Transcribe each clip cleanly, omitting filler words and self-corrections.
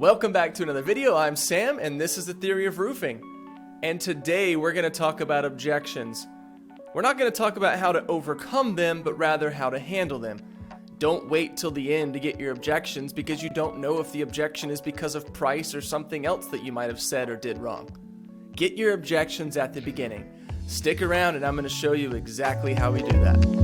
Welcome back to another video. I'm Sam and this is the Theory of Roofing. And today we're going to talk about objections. We're not going to talk about how to overcome them, but rather how to handle them. Don't wait till the end to get your objections because you don't know if the objection is because of price or something else that you might have said or did wrong. Get your objections at the beginning. Stick around and I'm going to show you exactly how we do that.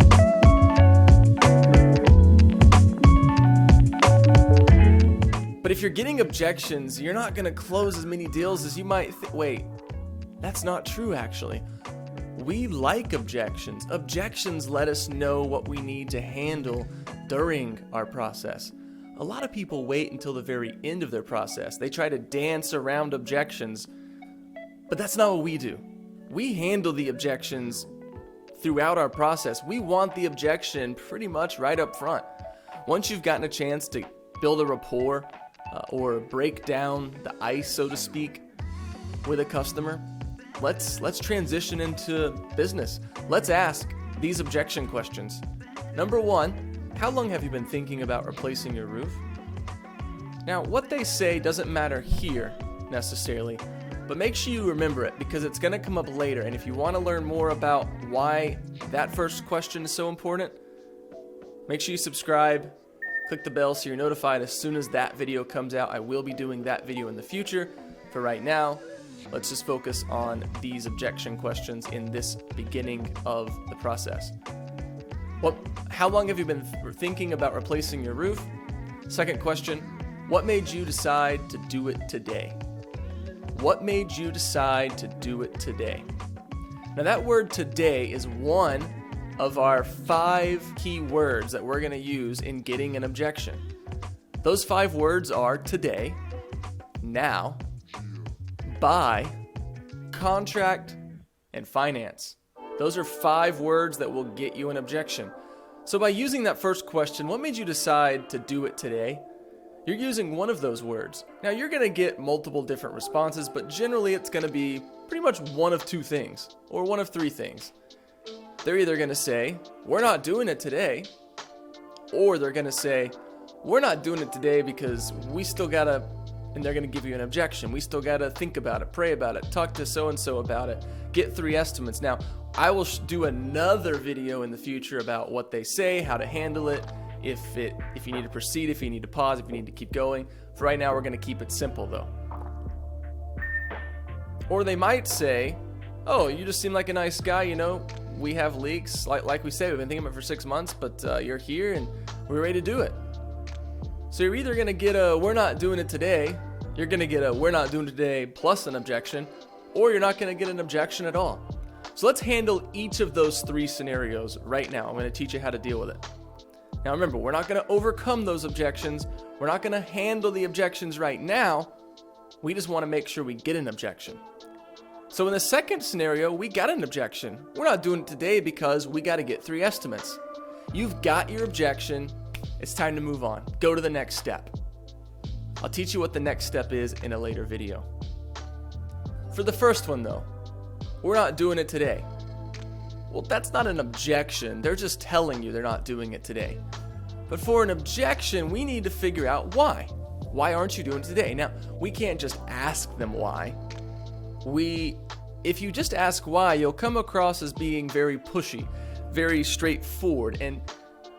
But if you're getting objections, you're not going to close as many deals as you might wait, that's not true actually. We like objections. Objections let us know what we need to handle during our process. A lot of people wait until the very end of their process. They try to dance around objections, but that's not what we do. We handle the objections throughout our process. We want the objection pretty much right up front. Once you've gotten a chance to build a rapport, or break down the ice, so to speak, with a customer, let's transition into business. Let's ask these objection questions. Number one, how long have you been thinking about replacing your roof? Now, what they say doesn't matter here necessarily, but make sure you remember it because it's going to come up later. And if you want to learn more about why that first question is so important, make sure you subscribe. Click the bell so you're notified as soon as that video comes out. I will be doing that video in the future. For right now, let's just focus on these objection questions in this beginning of the process. How long have you been thinking about replacing your roof? Second question, what made you decide to do it today? What made you decide to do it today? Now that word today is one of our 5 key words that we're going to use in getting an objection. Those 5 words are today, now, buy, contract, and finance. Those are 5 words that will get you an objection. So by using that first question, what made you decide to do it today? You're using one of those words. Now you're going to get multiple different responses, but generally it's going to be pretty much one of 2 things or one of 3 things. They're either going to say, we're not doing it today, or they're going to say, we're not doing it today because we still got to, and they're going to give you an objection. We still got to think about it, pray about it, talk to so-and-so about it, get 3 estimates. Now, I will do another video in the future about what they say, how to handle it, if you need to proceed, if you need to pause, if you need to keep going. For right now, we're going to keep it simple though. Or they might say, oh, you just seem like a nice guy, you know, we have leaks, like we say, we've been thinking about it for 6 months, but you're here and we're ready to do it. So you're either going to get a we're not doing it today, you're going to get a we're not doing it today plus an objection, or you're not going to get an objection at all. So let's handle each of those 3 scenarios right now. I'm going to teach you how to deal with it. Now remember, we're not going to overcome those objections. We're not going to handle the objections right now. We just want to make sure we get an objection. So in the second scenario, we got an objection. We're not doing it today because we got to get 3 estimates. You've got your objection. It's time to move on. Go to the next step. I'll teach you what the next step is in a later video. For the first one though, we're not doing it today. Well, that's not an objection. They're just telling you they're not doing it today. But for an objection, we need to figure out why. Why aren't you doing it today? Now, we can't just ask them why. If you just ask why, you'll come across as being very pushy, very straightforward, and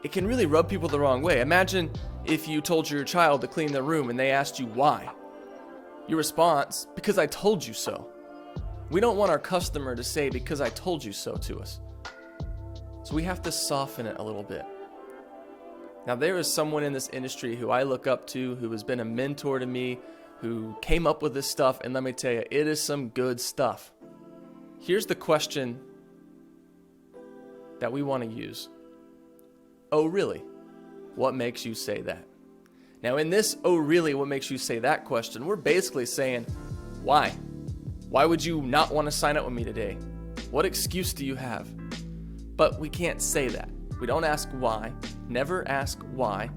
it can really rub people the wrong way. Imagine if you told your child to clean their room and they asked you why. Your response, because I told you so. We don't want our customer to say because I told you so to us. So we have to soften it a little bit. Now there is someone in this industry who I look up to, who has been a mentor to me, who came up with this stuff, and let me tell you, it is some good stuff. Here's the question that we want to use. Oh, really? What makes you say that? Now, in this, oh, really, what makes you say that question, we're basically saying, why? Why would you not want to sign up with me today? What excuse do you have? But we can't say that. We don't ask why. Never ask why.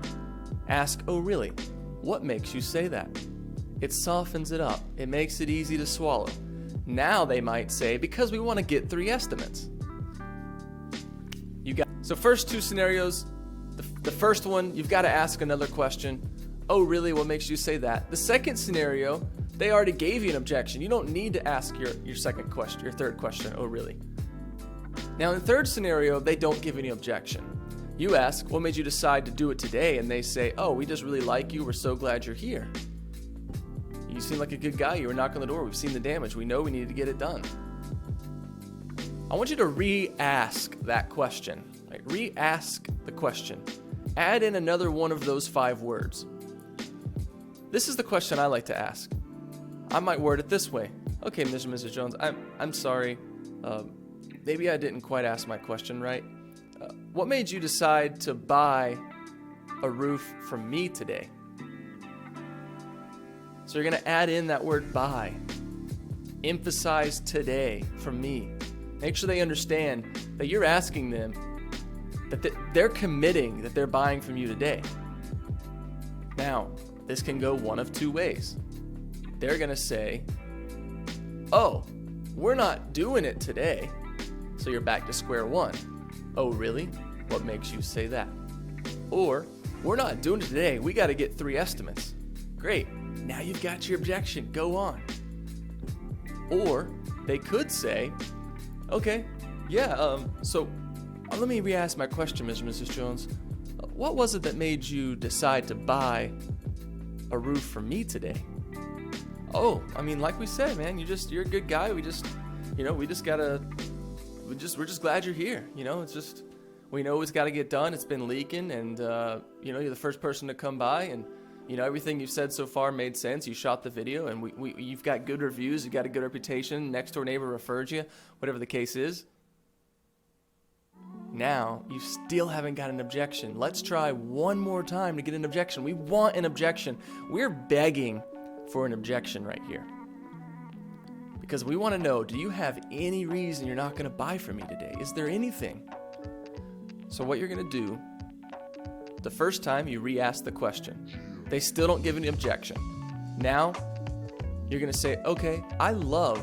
Ask, oh, really? What makes you say that? It softens it up. It makes it easy to swallow. Now they might say, because we want to get 3 estimates. So first 2 scenarios, the first one, you've got to ask another question. Oh, really? What makes you say that? The second scenario, they already gave you an objection. You don't need to ask your second question, your third question. Oh, really? Now, in the third scenario, they don't give any objection. You ask, what made you decide to do it today? And they say, oh, we just really like you. We're so glad you're here. You seem like a good guy. You were knocking on the door. We've seen the damage. We know we need to get it done. I want you to re-ask that question. Right? Re-ask the question. Add in another one of those 5 words. This is the question I like to ask. I might word it this way. Okay, Mr. and Mrs. Jones, I'm sorry. Maybe I didn't quite ask my question right. What made you decide to buy a roof from me today? So you're going to add in that word buy. Emphasize today from me. Make sure they understand that you're asking them that they're committing that they're buying from you today. Now, this can go one of 2 ways. They're going to say, oh, we're not doing it today. So you're back to square one. Oh, really? What makes you say that? Or, we're not doing it today. We got to get 3 estimates. Great. Now you've got your objection. Go on. Or they could say, okay, yeah, so let me re-ask my question, Mr. and Mrs. Jones. What was it that made you decide to buy a roof from me today? Oh, I mean, like we said, man, you're a good guy. We're just glad you're here. It's just, we know it's got to get done. It's been leaking, and you're the first person to come by, and everything you've said so far made sense. You shot the video, and you've got good reviews. You got a good reputation. Next door neighbor referred you, whatever the case is. Now, you still haven't got an objection. Let's try one more time to get an objection. We want an objection. We're begging for an objection right here. Because we want to know, do you have any reason you're not going to buy from me today? Is there anything? So what you're going to do, the first time you re-ask the question. They still don't give any objection. Now, you're going to say, okay, I love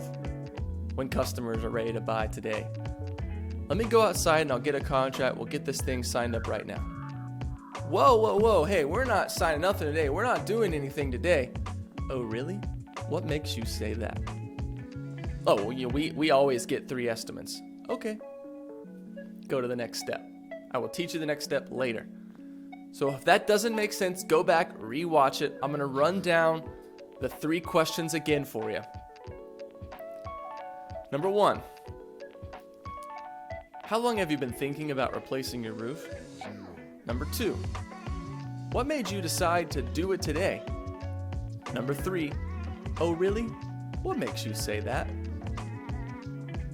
when customers are ready to buy today. Let me go outside and I'll get a contract. We'll get this thing signed up right now. Whoa. Hey, we're not signing nothing today. We're not doing anything today. Oh, really? What makes you say that? Oh, we always get 3 estimates. Okay. Go to the next step. I will teach you the next step later. So if that doesn't make sense, go back, re-watch it. I'm going to run down the 3 questions again for you. Number 1. How long have you been thinking about replacing your roof? Number 2. What made you decide to do it today? Number 3. Oh, really? What makes you say that?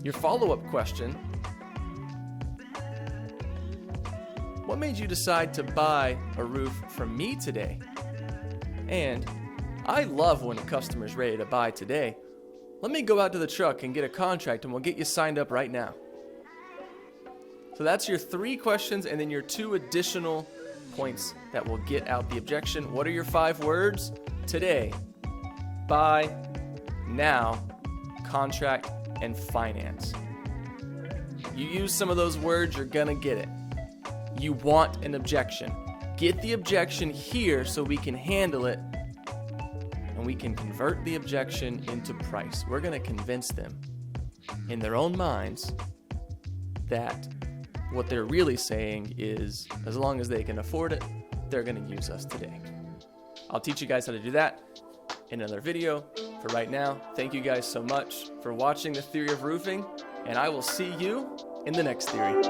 Your follow-up question. What made you decide to buy a roof from me today? And I love when a customer's ready to buy today. Let me go out to the truck and get a contract and we'll get you signed up right now. So that's your 3 questions and then your 2 additional points that will get out the objection. What are your 5 words? Today, buy, now, contract, and finance. You use some of those words, you're gonna get it. You want an objection. Get the objection here so we can handle it and we can convert the objection into price. We're gonna convince them in their own minds that what they're really saying is, as long as they can afford it, they're going to use us today. I'll teach you guys how to do that in another video. For right now, thank you guys so much for watching the Theory of Roofing, and I will see you in the next theory.